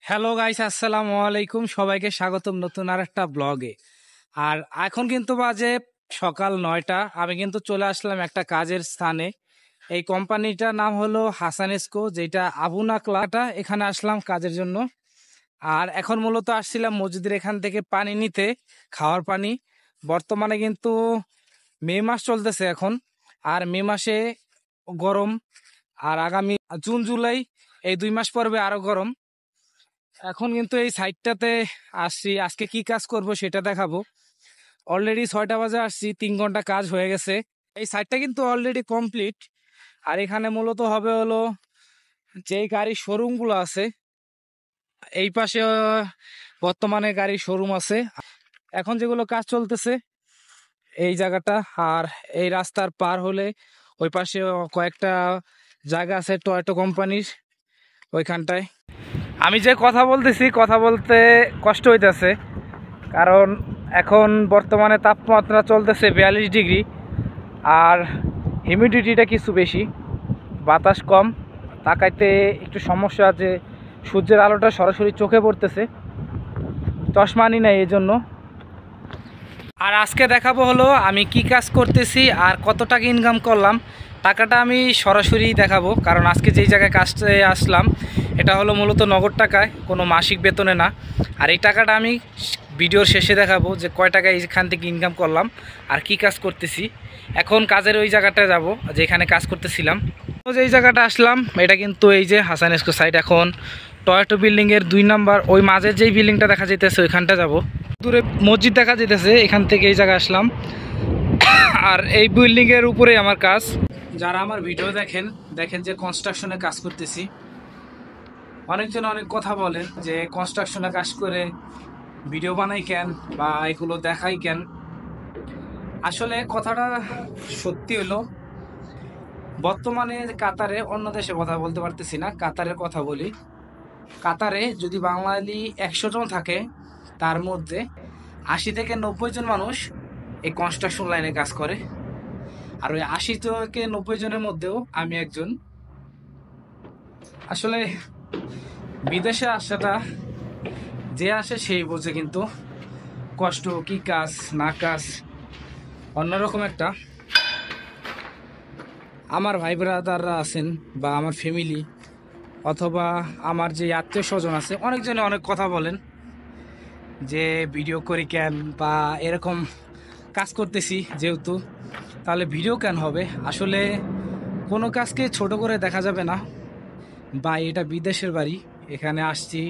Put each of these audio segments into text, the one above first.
Hello guys, আসসালামু আলাইকুম। সবাইকে স্বাগতম নতুন আর একটা ব্লগে। আর এখন কিন্তু বাজে সকাল 9টা। আমি কিন্তু চলে আসলাম একটা কাজের স্থানে। এই কোম্পানিটার নাম হলো হাসানেস্কো, যেটা আবু নাকলাটা। এখানে আসলাম কাজের জন্য। আর এখন মূলত আসছিলাম মসজিদের এখান থেকে পানি নিতে, খাওয়ার পানি। বর্তমানে কিন্তু মে মাস চলতেছে এখন। আর মে মাসে গরম, আর আগামী জুন জুলাই এই 2 মাস পর্বে আরো গরম। এখন কিন্তু এই সাইটটাতে আসছি, আজকে কি কাজ করব সেটা দেখাবো। অলরেডি 6টা বাজে আসছি, 3 ঘন্টা কাজ হয়ে গেছে। এই সাইটটা কিন্তু অলরেডি কমপ্লিট। আর এখানে মূলত হবে হলো যেই গাড়ির শোরুম গুলো আছে, এই পাশে বর্তমানে গাড়ির শোরুম আছে। এখন যেগুলো কাজ চলতেছে এই জায়গাটা, আর এই রাস্তার পার হলে ওই পাশে কয়েকটা জায়গা আছে টয়োটা কোম্পানির, ওইখানটায়। আমি যে কথা বলতেছি, কথা বলতে কষ্ট হইতেছে, কারণ এখন বর্তমানে তাপমাত্রা চলতেছে 42 ডিগ্রি। আর হিউমিডিটিটা কিছু বেশি, বাতাস কম, তাকাইতে একটু সমস্যা আছে। সূর্যের আলোটা সরাসরি চোখে পড়তেছে, চশমা আনি নাই এই জন্য। আর আজকে দেখাবো হলো আমি কি কাজ করতেছি আর কত টাকা ইনকাম করলাম। টাকাটা আমি সরাসরি দেখাবো, কারণ আজকে যেই জায়গায় কাজে আসলাম এটা হলো মূলত নগদ টাকায়, কোনো মাসিক বেতনে না। আর এই টাকাটা আমি ভিডিওর শেষে দেখাবো যে কয় টাকা এইখান থেকে ইনকাম করলাম আর কি কাজ করতেছি। এখন কাজের ওই জায়গাটায় যাব যেখানে কাজ করতেছিলাম। তো যেই জায়গাটা আসলাম এটা কিন্তু এই যে হাসানেস্কো সাইট। এখন টয়োটা বিল্ডিংয়ের 2 নাম্বার ওই মাঝের যেই বিল্ডিংটা দেখা যাইতেছে ওইখানটা যাব। দূরে মসজিদ দেখা যাইতেছে, এখান থেকে এই জায়গায় আসলাম। আর এই বিল্ডিংয়ের উপরে আমার কাজ। যারা আমার ভিডিও দেখেন, দেখেন যে কনস্ট্রাকশনে কাজ করতেছি। অনেকজন অনেক কথা বলেন যে কনস্ট্রাকশনে কাজ করে ভিডিও বানাই কেন বা এগুলো দেখাই কেন। আসলে কথাটা সত্যি হলো, বর্তমানে কাতারে, অন্য দেশে কথা বলতে পারতেছি না, কাতারের কথা বলি। কাতারে যদি বাঙালি 100 জন থাকে, তার মধ্যে 80 থেকে 90 জন মানুষ এই কনস্ট্রাকশন লাইনে কাজ করে। আর ওই 80 থেকে 90 জনের মধ্যেও আমি একজন। আসলে বিদেশে আসাটা যে আসে সেই বোঝে, কিন্তু কষ্ট কি কাজ না কাজ অন্যরকম একটা। আমার ভাই ব্রাদাররা আছেন বা আমার ফ্যামিলি অথবা আমার যে আত্মীয় স্বজন আছে, অনেকজনে অনেক কথা বলেন যে ভিডিও করি কেন বা এরকম কাজ করতেছি যেহেতু, তাহলে ভিডিও কেন হবে। আসলে কোনো কাজকে ছোট করে দেখা যাবে না। বা এটা বিদেশের বাড়ি, এখানে আসছি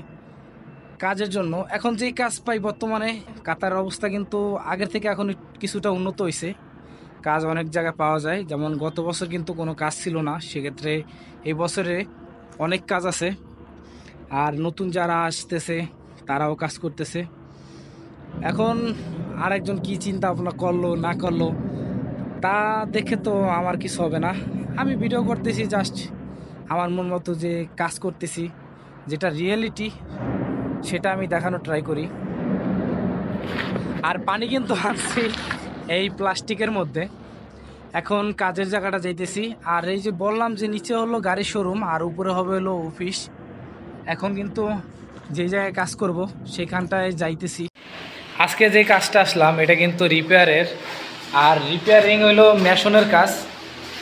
কাজের জন্য। এখন যেই কাজ পাই বর্তমানে, কাতারের অবস্থা কিন্তু আগের থেকে এখন কিছুটা উন্নত হয়েছে। কাজ অনেক জায়গায় পাওয়া যায়, যেমন গত বছর কিন্তু কোনো কাজ ছিল না, সেক্ষেত্রে এই বছরে অনেক কাজ আছে। আর নতুন যারা আসতেছে তারাও কাজ করতেছে। এখন আরেকজন কি চিন্তা ভাবনা করলো না করলো তা দেখে তো আমার কিছু হবে না। আমি ভিডিও করতেছি জাস্ট আমার মন মতো, যে কাজ করতেছি যেটা রিয়েলিটি সেটা আমি দেখানোর ট্রাই করি। আর পানি কিন্তু আনছি এই প্লাস্টিকের মধ্যে। এখন কাজের জায়গাটা যাইতেছি। আর এই যে বললাম যে নিচে হলো গাড়ির শোরুম আর উপরে হবে হলো অফিস। এখন কিন্তু যে জায়গায় কাজ করব সেখানটায় যাইতেছি। আজকে যে কাজটা আসলাম এটা কিন্তু রিপেয়ারের, আর রিপেয়ারিং হলো মেশনের কাজ।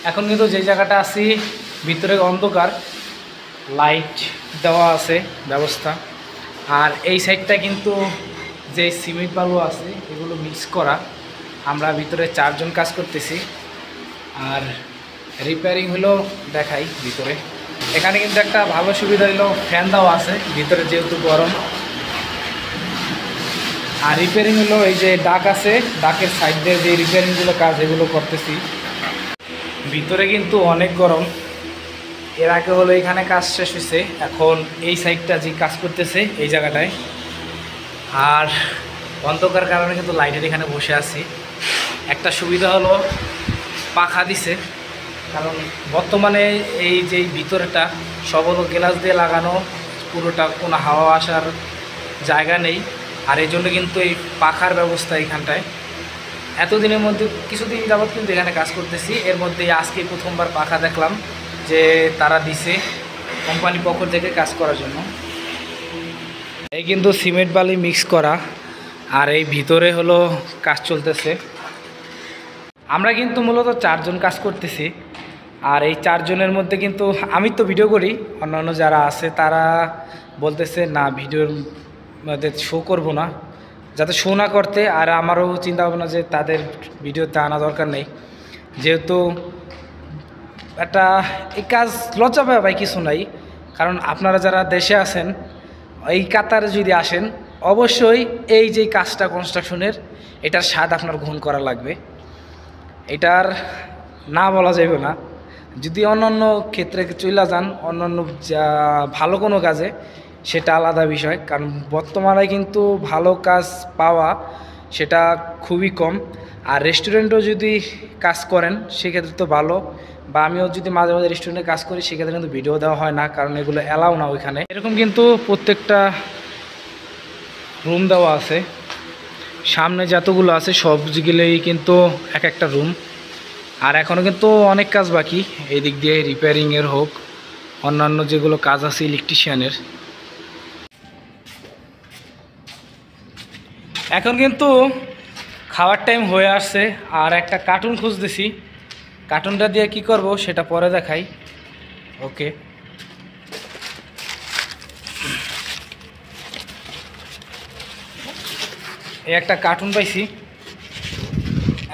এখন কিন্তু যে জায়গাটা আছি ভিতরে অন্ধকার, লাইট দেওয়া আছে ব্যবস্থা। আর এই সাইডটা কিন্তু যে সিমেন্ট বালু আছে এগুলো মিক্স করা। আমরা ভিতরে 4 জন কাজ করতেছি। আর রিপেয়ারিং হলো দেখাই ভিতরে। এখানে কিন্তু একটা ভালো সুবিধা হলো ফ্যান দেওয়া আছে ভিতরে যেহেতু গরম। আর রিপেয়ারিং হলো এই যে ডাক আছে, ডাকের সাইড দিয়ে যে রিপেয়ারিংগুলো কাজ এগুলো করতেছি। ভিতরে কিন্তু অনেক গরম। এর আগে হলো এখানে কাজ শেষ হয়েছে, এখন এই সাইডটা যে কাজ করতেছে এই জায়গাটায়। আর অন্ধকার কারণে কিন্তু লাইটের এখানে বসে আছি। একটা সুবিধা হলো পাখা দিছে, কারণ বর্তমানে এই যে ভিতরটা সব হলো গ্লাস দিয়ে লাগানো, পুরোটা কোনো হাওয়া আসার জায়গা নেই। আর এই জন্য কিন্তু এই পাখার ব্যবস্থা এখানটায়। এতদিনের মধ্যে কিছুদিন যাবৎ কিন্তু এখানে কাজ করতেছি, এর মধ্যে আজকে প্রথমবার পাখা দেখলাম যে তারা দিছে কোম্পানি পক্ষ থেকে কাজ করার জন্য। এই কিন্তু সিমেন্ট বালি মিক্স করা, আর এই ভিতরে হলো কাজ চলতেছে। আমরা কিন্তু মূলত 4 জন কাজ করতেছি, আর এই 4 জনের মধ্যে কিন্তু আমি তো ভিডিও করি, অন্যান্য যারা আছে তারা বলতেছে না ভিডিওর মধ্যে শো করব না, যাতে শো না করতে। আর আমারও চিন্তা ভাবনা যে তাদের ভিডিওতে আনা দরকার নেই, যেহেতু একটা এই কাজ লজ্জা পায় ভাই কিছু নাই। কারণ আপনারা যারা দেশে আছেন, এই কাতারে যদি আসেন, অবশ্যই এই যে কাজটা কনস্ট্রাকশনের, এটার স্বাদ আপনার গ্রহণ করা লাগবে। এটার না বলা যাবে না। যদি অন্যান্য ক্ষেত্রে চলে যান, অন্যান্য যা ভালো কোনো কাজে, সেটা আলাদা বিষয়। কারণ বর্তমানে কিন্তু ভালো কাজ পাওয়া সেটা খুবই কম। আর রেস্টুরেন্টও যদি কাজ করেন সেক্ষেত্রে তো ভালো, বা আমিও যদি মাঝে মাঝে রেস্টুরেন্টে কাজ করি সেক্ষেত্রে কিন্তু ভিডিও দেওয়া হয় না, কারণ এগুলো অ্যালাউ না ওইখানে। এরকম কিন্তু প্রত্যেকটা রুম দেওয়া আছে, সামনে যতগুলো আছে সবগুলোই কিন্তু এক একটা রুম। আর এখনও কিন্তু অনেক কাজ বাকি, এই দিক দিয়ে রিপেয়ারিংয়ের হোক, অন্যান্য যেগুলো কাজ আছে ইলেকট্রিশিয়ানের। এখন কিন্তু খাওয়ার টাইম হয়ে আসছে, আর একটা কার্টুন খুঁজতেছি। কার্টুনটা দিয়ে কি করব সেটা পরে দেখাই। ওকে, এই একটা কার্টুন পাইছি।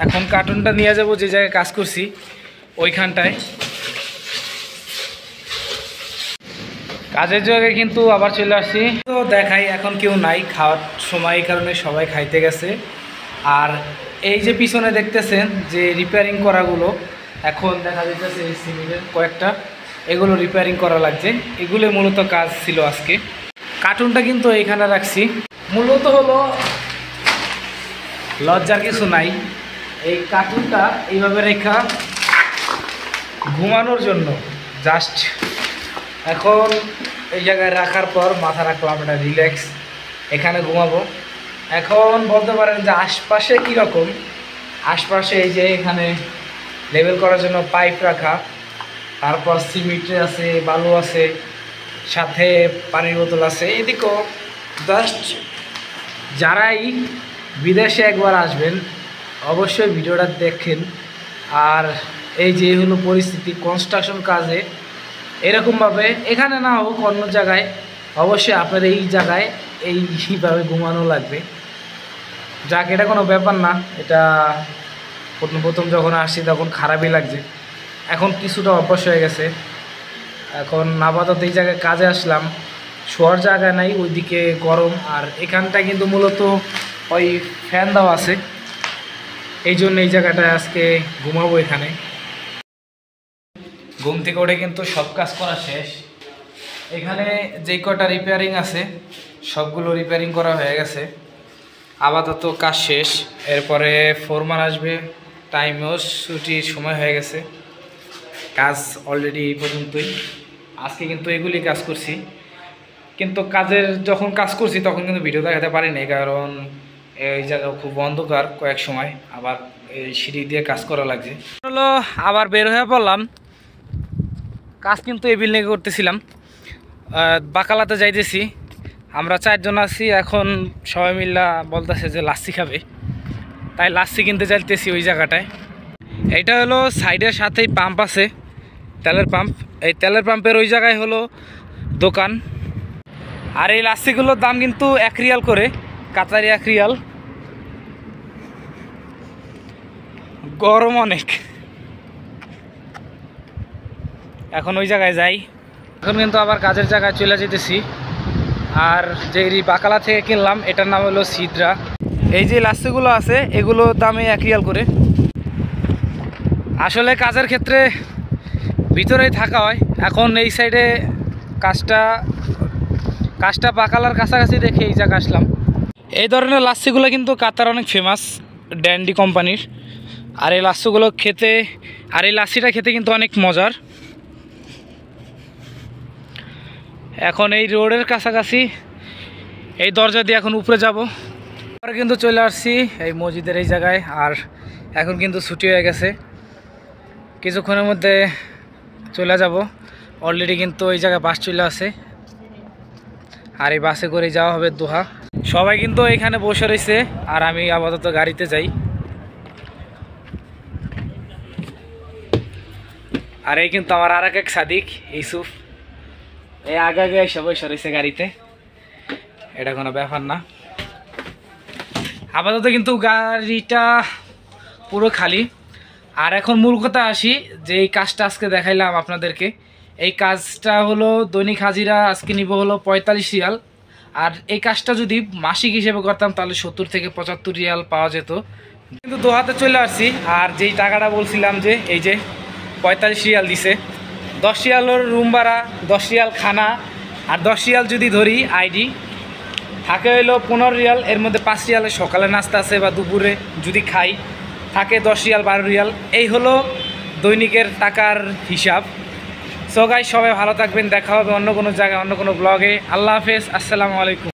এখন কার্টুনটা নিয়ে যাব যে জায়গায় কাজ করছি ওইখানটায়। কাজের জায়গায় কিন্তু আবার চলে আসছি, তো দেখাই এখন কেউ নাই, খাওয়ার সময় কারণে সবাই খাইতে গেছে। আর এই যে পিছনে দেখতেছেন যে রিপেয়ারিং করাগুলো, এখন দেখা যাইতেছে এই সিমেন্টের কয়েকটা, এগুলো রিপেয়ারিং করা লাগছে। এগুলো মূলত কাজ ছিল আজকে। কার্টুনটা কিন্তু এইখানে রাখছি, মূলত হলো লজ্জার কিছু নাই। এই কার্টুনটা এইভাবে রেখা ঘুমানোর জন্য জাস্ট। এখন এই জায়গায় রাখার পর মাথা রাখলাম, এটা রিল্যাক্স, এখানে ঘুমাবো। এখন বলতে পারেন যে আশপাশে কীরকম, আশপাশে এই যে এখানে লেবেল করার জন্য পাইপ রাখা, তারপর সিমেন্ট আছে, বালু আছে, সাথে পানির বোতল আছে। এদিকেও জাস্ট যারাই বিদেশে একবার আসবেন অবশ্যই ভিডিওটা দেখেন। আর এই যে হলো পরিস্থিতি কনস্ট্রাকশন কাজে, এরকমভাবে এখানে না হোক অন্য জায়গায়, অবশ্যই আপনার এই জায়গায় এইভাবে ঘুমানো লাগবে। যাক, এটা কোনো ব্যাপার না, এটা প্রথম প্রথম যখন আসছি তখন খারাপই লাগছে, এখন কিছুটা অভ্যাস হয়ে গেছে। এখন আপাতত এই জায়গায় কাজে আসলাম, শোয়ার জায়গা নাই, ওইদিকে গরম। আর এখানটা কিন্তু মূলত ওই ফ্যান দেওয়া আছে, এই জন্য এই জায়গাটায় আজকে ঘুমাবো এখানে। ঘুম থেকে উঠে কিন্তু সব কাজ করা শেষ। এখানে যেই কটা রিপেয়ারিং আছে সবগুলো রিপেয়ারিং করা হয়ে গেছে, আপাতত কাজ শেষ। এরপরে ফোরম্যান আসবে, টাইমও ছুটির সময় হয়ে গেছে, কাজ অলরেডি এই পর্যন্তই। আজকে কিন্তু এগুলি কাজ করছি, কিন্তু কাজের যখন কাজ করছি তখন কিন্তু ভিডিও দেখাতে পারিনি, কারণ এই জায়গা খুব অন্ধকার কয়েক সময়, আবার এই সিঁড়ি দিয়ে কাজ করা লাগছে। হলো আবার বের হয়ে পড়লাম, কাজ কিন্তু এই বিল্ডিংয়ে করতেছিলাম, বাকালাতে যাইতেছি। আমরা 4 জন আছি, এখন সবাই মিল্লা বলতেছে যে লাচ্ছি খাবে, তাই লাচ্ছি কিনতে চাইতেছি ওই জায়গাটায়। এইটা হলো সাইডের সাথেই পাম্প আছে, তেলের পাম্প। এই তেলের পাম্পের ওই জায়গায় হলো দোকান। আর এই লাচ্ছিগুলোর দাম কিন্তু 1 রিয়াল করে, কাতারি 1 রিয়াল। গরম অনেক, এখন ওই জায়গায় যাই। এখন কিন্তু আবার কাজের জায়গায় চলে যেতেছি। আর যে বাকালা থেকে কিনলাম এটার নাম হলো সিদ্রা। এই যে লাচ্ছিগুলো আছে এগুলোর দামে 1 রিয়াল করে। আসলে কাজের ক্ষেত্রে ভিতরেই থাকা হয়। এখন এই সাইডে কাজটা বাকালার কাছাকাছি দেখে এই জায়গায় আসলাম। এই ধরনের লাচ্ছিগুলো কিন্তু কাতার অনেক ফেমাস, ড্যান্ডি কোম্পানির। আর এই লাচ্ছিগুলো খেতে, আর এই লাচ্ছিটা খেতে কিন্তু অনেক মজার। এখন এই রোডের কাছাকাছি, এই দরজা দিয়ে এখন উপরে যাব। পরে কিন্তু চলে আসছি এই মসজিদের এই জায়গায়। আর এখন কিন্তু ছুটি হয়ে গেছে, কিছুক্ষণের মধ্যে চলে যাব। অলরেডি কিন্তু এই জায়গায় বাস চলে আসে। আর এই বাসে করে যাওয়া হবে দোহা। সবাই কিন্তু এখানে বসে রয়েছে আর আমি আপাতত গাড়িতে যাই। আর এই কিন্তু আমার আর এক সাদিক ইউসুফ, এই আগে আগে এসে বসে রয়েছে গাড়িতে, এটা কোনো ব্যাপার না। আপাতত কিন্তু গাড়িটা পুরো খালি। আর এখন মূল কথা আসি, যে এই কাজটা আজকে দেখাইলাম আপনাদেরকে, এই কাজটা হলো দৈনিক হাজিরা আজকে নিব হলো 45 রিয়াল। আর এই কাজটা যদি মাসিক হিসেবে করতাম তাহলে 70 থেকে 75 রিয়াল পাওয়া যেত। কিন্তু দোহাতে চলে আসছি, আর যেই টাকাটা বলছিলাম যে এই যে 45 রিয়াল দিছে, 10 রিয়ালের রুম ভাড়া, 10 রিয়াল খানা, আর 10 রিয়াল যদি ধরি আইডি থাকে হইলো 15 রিয়াল। এর মধ্যে 5 রিয়ালের সকালে নাস্তা আছে বা দুপুরে যদি খাই, থাকে 10 রিয়াল 12 রিয়াল। এই হলো দৈনিকের টাকার হিসাব। সো গাইস, সবাই ভালো থাকবেন, দেখা হবে অন্য কোনো জায়গায় অন্য কোনো ব্লগে। আল্লাহ হাফেজ, আসসালামু আলাইকুম।